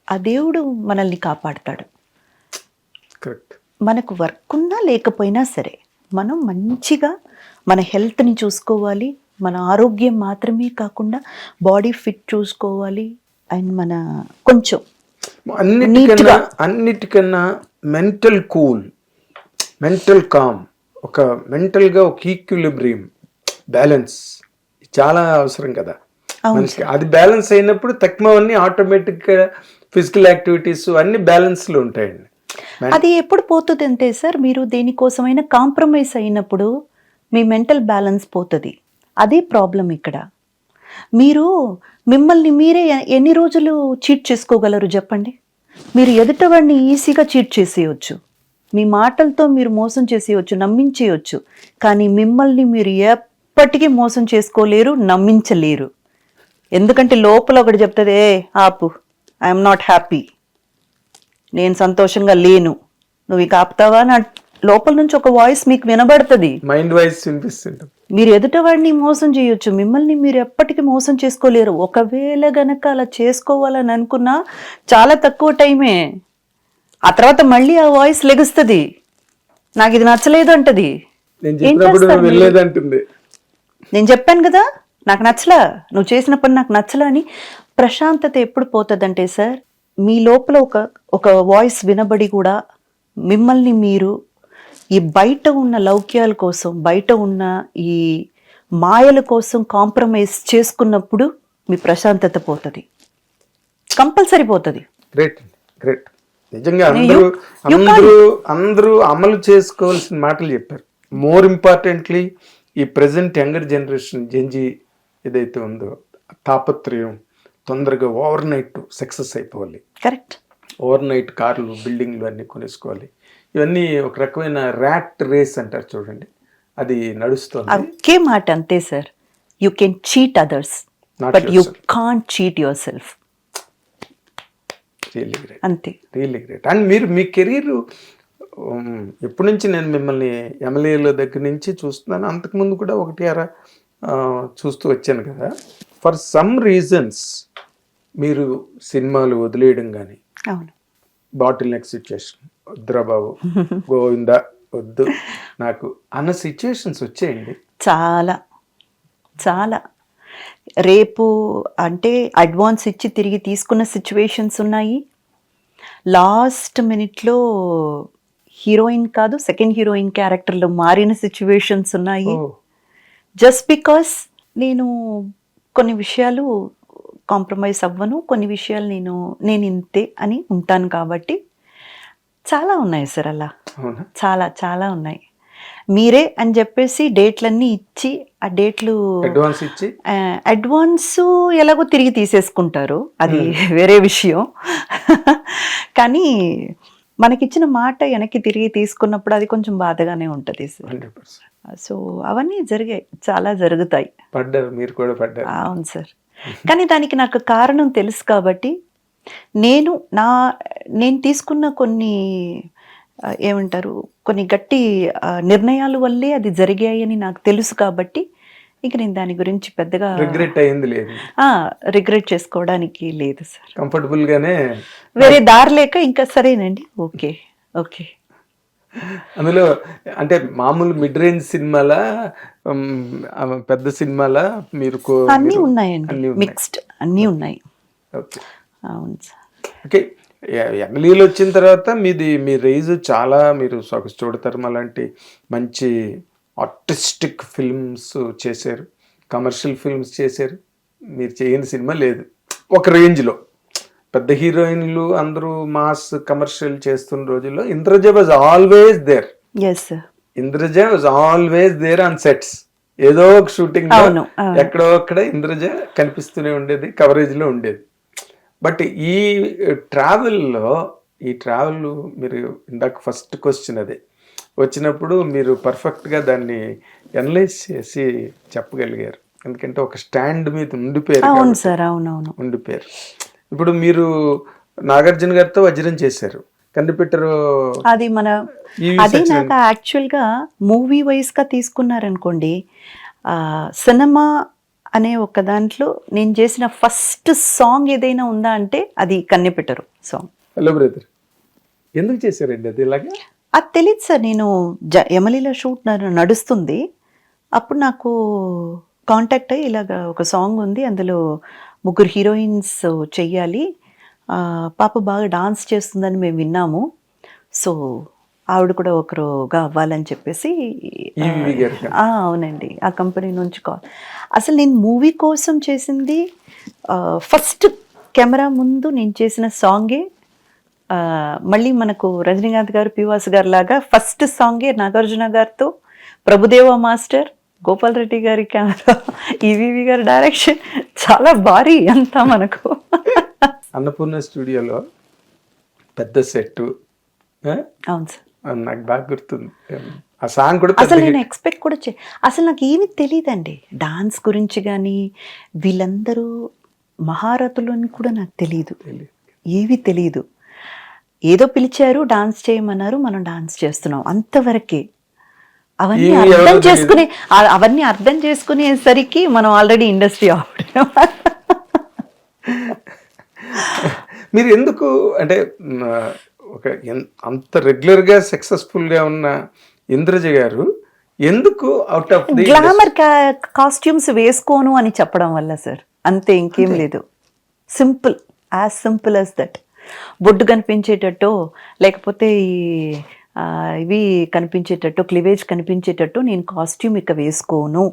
ఆ దేవుడు మనల్ని కాపాడతాడు. కరెక్ట్. మనకు వర్క్ ఉన్నా లేకపోయినా సరే మనం మంచిగా మన హెల్త్ని చూసుకోవాలి. మన ఆరోగ్యం మాత్రమే కాకుండా బాడీ ఫిట్ చూసుకోవాలి. అండ్ మన కొంచెం అన్నిటికన్నా అన్నిటికన్నా మెంటల్ కూల్, మెంటల్ కామ్, ఒక మెంటల్గా ఒక ఈక్విలిబ్రియం, బ్యాలెన్స్ చాలా అవసరం కదా మనిషికి. అది బ్యాలెన్స్ అయినప్పుడు తక్కువన్నీ ఆటోమేటిక్గా ఫిజికల్ యాక్టివిటీస్ అన్ని బ్యాలెన్స్లో ఉంటాయండి. అది ఎప్పుడు పోతుంది అంటే సార్, మీరు దేనికోసమైనా కాంప్రమైజ్ అయినప్పుడు మీ మెంటల్ బ్యాలెన్స్ పోతుంది. అదే ప్రాబ్లం ఇక్కడ. మీరు మిమ్మల్ని మీరే ఎన్ని రోజులు చీట్ చేసుకోగలరు చెప్పండి? మీరు ఎదుటవాడిని ఈజీగా చీట్ చేసేయచ్చు, మీ మాటలతో మీరు మోసం చేసేయచ్చు, నమ్మించేయచ్చు. కానీ మిమ్మల్ని మీరు ఎప్పటికీ మోసం చేసుకోలేరు, నమ్మించలేరు. ఎందుకంటే లోపల ఒకటి చెప్తుంది, ఏ ఆపు, ఐఎమ్ నాట్ హ్యాపీ, నేను సంతోషంగా లేను, నువ్వు ఇక ఆపుతావా నా లోపల నుంచి ఒక వాయిస్ మీకు వినబడుతుంది, మైండ్ వాయిస్ వినిపిస్తుంది. మీరు ఎదుటవాడిని మోసం చేయొచ్చు, మిమ్మల్ని మీరు ఎప్పటికీ మోసం చేసుకోలేరు. ఒకవేళ గనక అలా చేసుకోవాలని అనుకున్నా చాలా తక్కువ టైమే. ఆ తర్వాత మళ్ళీ ఆ వాయిస్ లెగుస్తుంది, నాకు ఇది నచ్చలేదు అంటది. నేను చెప్పాను కదా నాకు నచ్చలా, నువ్వు చేసిన పని నాకు నచ్చలా అని. ప్రశాంతత ఎప్పుడు పోతుందంటే సార్, మీ లోపల ఒక వాయిస్ వినబడి కూడా మిమ్మల్ని మీరు ఈ బయట ఉన్న లౌక్యాల కోసం, బయట ఉన్న ఈ మాయల కోసం కాంప్రమైజ్ చేసుకున్నప్పుడు మీ ప్రశాంతత పోతుంది, కంపల్సరీ పోతుంది. Great great. నిజంగా అందరూ అమలు చేసుకోవాల్సిన మాటలు చెప్పారు. మోర్ ఇంపార్టెంట్లీ ఈ ప్రెసెంట్ యంగర్ జనరేషన్ జెంజీ ఏదైతే ఉందో తాపత్రయం, తొందరగా ఓవర్ నైట్ సక్సెస్ అయిపోవాలి. కరెక్ట్. ఓవర్ నైట్ కార్లు, బిల్డింగ్లు అన్నీ కొనేసుకోవాలి. ఇవన్నీ ఒక రకమైన ర్యాట్ రేస్ అంటారు చూడండి, అది నడుస్తుంది. ఒకే మాట అంతే sir, you can cheat others but you can't cheat your self. Really great, అంతే, రియల్లీ గ్రేట్. అండ్ మీరు మీ కెరీర్ ఎప్పటి నుంచి, నేను మిమ్మల్ని ఎమ్మెల్యేల దగ్గర నుంచి చూస్తున్నాను, అంతకుముందు కూడా ఒకటి అరా చూస్తూ వచ్చాను కదా. ఫర్ సమ్ రీజన్స్ మీరు సినిమాలు వదిలేయడం కానీ, బాటిల్ నెక్ సిచ్యుయేషన్, వద్దురా బాబు గోవిందా వద్దు నాకు అన్న సిచ్యుయేషన్స్ వచ్చాయండి. చాలా చాలా. రేపు అంటే అడ్వాన్స్ ఇచ్చి తిరిగి తీసుకున్న సిచ్యువేషన్స్ ఉన్నాయి. లాస్ట్ మినిట్లో హీరోయిన్ కాదు, సెకండ్ హీరోయిన్ క్యారెక్టర్లో మారిన సిచ్యువేషన్స్ ఉన్నాయి. జస్ట్ బికాస్ నేను కొన్ని విషయాలు కాంప్రమైజ్ అవ్వను, కొన్ని విషయాలు నేను ఇంతే అని ఉంటాను కాబట్టి చాలా ఉన్నాయి సార్ అలా. చాలా చాలా ఉన్నాయి. మీరే అని చెప్పేసి డేట్లన్నీ ఇచ్చి, ఆ డేట్లు అడ్వాన్స్ ఎలాగో తిరిగి తీసేసుకుంటారు, అది వేరే విషయం. కానీ మనకిచ్చిన మాట వెనక్కి తిరిగి తీసుకున్నప్పుడు అది కొంచెం బాధగానే ఉంటుంది సార్. సో అవన్నీ జరిగాయి, చాలా జరుగుతాయి. పడ్డారు, మీరు కూడా పడ్డారు. అవును సార్. కానీ దానికి నాకు కారణం తెలుసు కాబట్టి నేను తీసుకున్న కొన్ని ఏమంటారు, కొన్ని గట్టి నిర్ణయాల వల్లే అది జరిగాయని నాకు తెలుసు కాబట్టి ఇక నేను దాని గురించి పెద్దగా రిగ్రెట్ అయింది లేదు, రిగ్రెట్ చేసుకోవడానికి లేదు సార్. కంఫర్టబుల్ గానే, వేరే దారి లేక ఇంకా సరేనండి, ఓకే ఓకే. అందులో అంటే మామూలు మిడ్ రేంజ్ సినిమాల, పెద్ద సినిమాల మీరు అన్నీ ఉన్నాయండి, మిక్స్డ్ అన్నీ ఉన్నాయి. అవును సార్. ఓకే. ఎమ్మెల్యేలు వచ్చిన తర్వాత మీ రేజ్ చాలా, మీరు చూడతర్మ లాంటి మంచి ఆర్టిస్టిక్ ఫిల్మ్స్ చేశారు, కమర్షియల్ ఫిల్మ్స్ చేశారు. మీరు చేయని సినిమా లేదు ఒక రేంజ్లో. పెద్ద హీరోయిన్లు అందరూ మాస్ కమర్షియల్ చేస్తున్న రోజుల్లో Indraja was always there. Indraja was always there on sets. ఏదో ఒక షూటింగ్ ఎక్కడో అక్కడ ఇంద్రజ కనిపిస్తూనే ఉండేది, కవరేజ్ లో ఉండేది. బట్ ఈ ట్రావెల్ మీరు ఇందాక ఫస్ట్ క్వశ్చన్ అదే వచ్చినప్పుడు మీరు పర్ఫెక్ట్గా దాన్ని అనలైజ్ చేసి చెప్పగలిగారు. ఎందుకంటే ఒక స్టాండ్ మీద ఉండిపోయారు. అవును సార్, అవునవును, ఉండిపోయారు. ఇప్పుడు మీరు నాగార్జున గారితో వజ్రం చేశారు, కనిపెట్టరు. అది నాకు యాక్చువల్గా మూవీ వైజ్గా తీసుకున్నారనుకోండి, సినిమా అనే ఒక దాంట్లో నేను చేసిన ఫస్ట్ సాంగ్ ఏదైనా ఉందా అంటే అది కన్నెపెట్టరు సాంగ్. హలో బ్రదర్, ఎందుకు చేశారండి అది ఇలాగా? అది తెలియదు సార్. నేను యమలీల షూట్ నడుస్తుంది, అప్పుడు నాకు కాంటాక్ట్ అయ్యి ఇలాగ ఒక సాంగ్ ఉంది, అందులో 3 హీరోయిన్స్ చెయ్యాలి, పాప బాగా డాన్స్ చేస్తుందని మేము విన్నాము, సో ఆవిడ కూడా ఒకరుగా అవ్వాలని చెప్పేసి. అవునండి, ఆ కంపెనీ నుంచి కాల్. అసలు నేను మూవీ కోసం చేసింది ఫస్ట్ కెమెరా ముందు నేను చేసిన సాంగే. మళ్ళీ మనకు రజనీకాంత్ గారు, పివాస్ గారు లాగా ఫస్ట్ సాంగే నాగార్జున గారితో, ప్రభుదేవ మాస్టర్, గోపాల్ రెడ్డి గారి కెమెరా, ఈవీవి గారి డైరెక్షన్, చాలా భారీ అంతా మనకు. అన్నపూర్ణ స్టూడియోలో పెద్ద సెట్. అవును సార్, నాకు బాగా గుర్తుంది. ఆ సాంగ్ కూడా అసలు నేను ఎక్స్పెక్ట్ కూడా అసలు నాకు ఏమీ తెలియదండి డాన్స్ గురించి, కానీ వీళ్ళందరూ మహారథులు అని కూడా నాకు తెలియదు, ఏవి తెలియదు. ఏదో పిలిచారు, డాన్స్ చేయమన్నారు, మనం డాన్స్ చేస్తున్నాం, అంతవరకే. అవన్నీ అర్థం చేసుకునేసరికి మనం ఆల్రెడీ ఇండస్ట్రీ ఆవిడ. మీరు ఎందుకు అంటే ఒక అంత రెగ్యులర్గా సక్సెస్ఫుల్గా ఉన్న ఇంద్రజ గారు ఎందుకు out of the glamour costumes వేసుకోను అని చెప్పడం వల్ల సార్, అంతే, ఇంకేం లేదు. Simple, as simple as that. బొడ్డు కనిపించేటట్టు, లేకపోతే ఇవి కనిపించేటట్టు, క్లివేజ్ కనిపించేటట్టు నేను కాస్ట్యూమ్ ఇక వేసుకోను.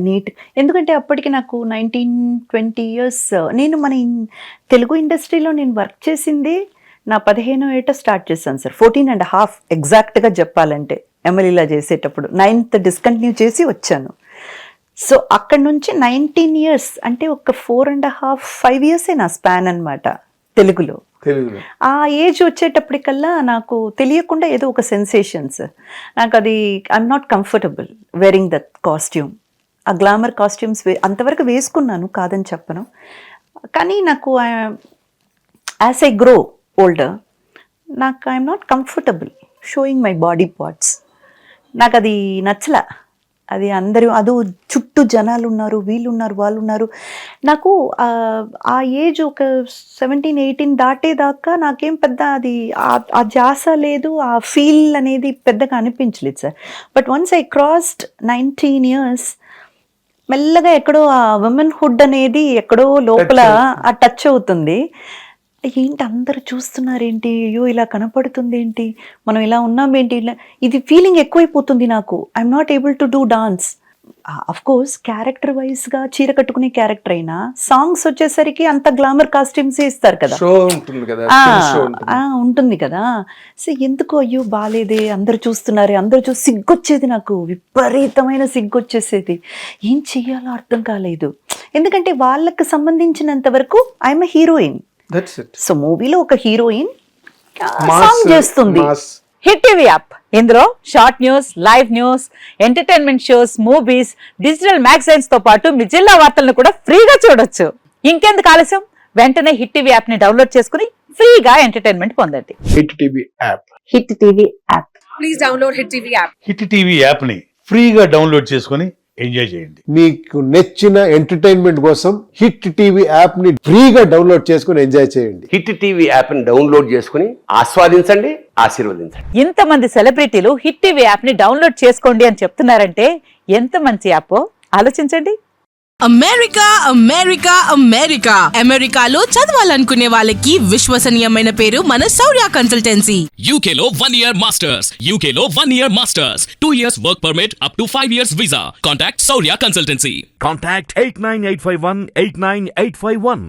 నీట్, ఎందుకంటే అప్పటికి నాకు 19-20 ఇయర్స్. నేను మన తెలుగు ఇండస్ట్రీలో నేను వర్క్ చేసింది నా 15వ ఏట స్టార్ట్ చేశాను సార్. 14.5 ఎగ్జాక్ట్గా చెప్పాలంటే, ఎమ్మెల్యేలా చేసేటప్పుడు 9th డిస్కంటిన్యూ చేసి వచ్చాను. సో అక్కడ నుంచి 19 ఇయర్స్ అంటే ఒక 4.5-5 ఇయర్సే నా స్పాన్ అనమాట తెలుగులో. ఆ ఏజ్ వచ్చేటప్పటికల్లా నాకు తెలియకుండా ఏదో ఒక సెన్సేషన్స్, నాకు అది I'm not comfortable wearing that costume. ఆ గ్లామర్ కాస్ట్యూమ్స్ అంతవరకు వేసుకున్నాను, కాదని చెప్పను, కానీ నాకు యాజ్ ఐ గ్రో ఓల్డర్ నాకు I'm not comfortable sowing my body parts. నాకు అది నచ్చలా. అది అందరూ అదో చుట్టూ జనాలు ఉన్నారు, వీళ్ళు ఉన్నారు, వాళ్ళు ఉన్నారు. నాకు ఆ ఏజ్ ఒక 17-18 దాటేదాకా నాకేం పెద్ద అది ఆ జాస లేదు, ఆ ఫీల్ అనేది పెద్దగా అనిపించలేదు sir. But once I crossed 19 years, మెల్లగా ఎక్కడో ఆ ఉమెన్హుడ్ అనేది ఎక్కడో లోపల ఆ టచ్ అవుతుంది. ఏంటి అందరు చూస్తున్నారేంటి, అయ్యో ఇలా కనపడుతుంది ఏంటి, మనం ఇలా ఉన్నామేంటి, ఇలా ఇది ఫీలింగ్ ఎక్కువైపోతుంది నాకు. I'm not able to do dance. Of course character వైజ్గా చీర కట్టుకునే క్యారెక్టర్ అయినా సాంగ్స్ వచ్చేసరికి అంత గ్లామర్ కాస్ట్యూమ్స్ ఇస్తారు కదా, ఉంటుంది కదా. సో ఎందుకు అయ్యో బాలేదే, అందరు చూస్తున్నారే, అందరు చూసి సిగ్గొచ్చేది, నాకు విపరీతమైన సిగ్గొచ్చేసేది. ఏం చెయ్యాలో అర్థం కాలేదు, ఎందుకంటే వాళ్ళకి సంబంధించినంత వరకు ఐఎమ్ ఎ హీరోయిన్. సో మూవీలో ఒక హీరోయిన్ సాంగ్ చేస్తుంది. హిట్ టీవీ యాప్, ఇందులో short news, live news, entertainment shows, movies, digital magazines తో పాటు మీ జిల్లా వార్తలను కూడా ఫ్రీగా చూడొచ్చు. ఇంకెందుకు ఆలస్యం, వెంటనే హిట్ టీవీ యాప్ ని డౌన్లోడ్ చేసుకుని ఫ్రీగా ఎంటర్టైన్మెంట్ పొందండి. Hit TV app, hit TV app, please download hit TV app. Hit TV app ని ఫ్రీగా డౌన్లోడ్ చేసుకుని ఎంజాయ్ చేయండి. మీకు నచ్చిన ఎంటర్టైన్మెంట్ కోసం హిట్ టీవీ యాప్ ని ఫ్రీగా డౌన్లోడ్ చేసుకుని ఎంజాయ్ చేయండి. హిట్ టీవీ యాప్ ని డౌన్లోడ్ చేసుకుని ఆస్వాదించండి, ఆశీర్వదించండి. ఇంతమంది సెలబ్రిటీలు హిట్ టీవీ యాప్ ని డౌన్లోడ్ చేసుకోండి అని చెప్తున్నారంటే ఎంత మంచి యాప్ ఆలోచించండి. అమెరికా అమెరికా అమెరికా అమెరికాలో చదవాలనుకునే వాళ్ళకి విశ్వసనీయమైన పేరు మన శౌర్య కన్సల్టెన్సీ. UK లో 1 year masters, UK లో 1 year masters, 2 years work permit up to 5 years visa. Contact Saurya Consultancy. Contact 89851 89851.